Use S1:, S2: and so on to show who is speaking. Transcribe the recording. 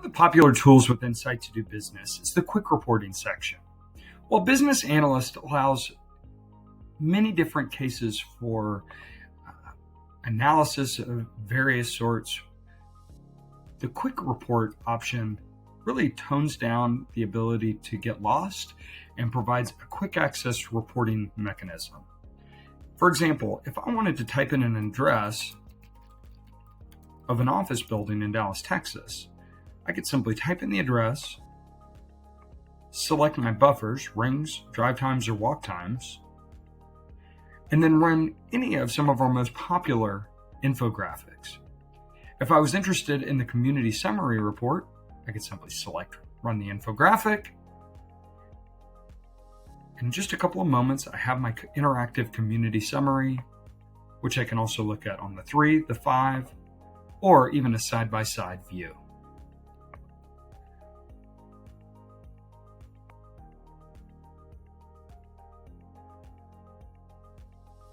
S1: the popular tools within Site to Do Business is the quick reporting section. While Business Analyst allows many different cases for analysis of various sorts, the quick report option really tones down the ability to get lost and provides a quick access reporting mechanism. For example, if I wanted to type in an address of an office building in Dallas, Texas, I could simply type in the address, select my buffers, rings, drive times, or walk times, and then run any of some of our most popular infographics. If I was interested in the community summary report, I could simply select run the infographic. In just a couple of moments, I have my interactive community summary, which I can also look at on the 3, the 5, or even a side-by-side view.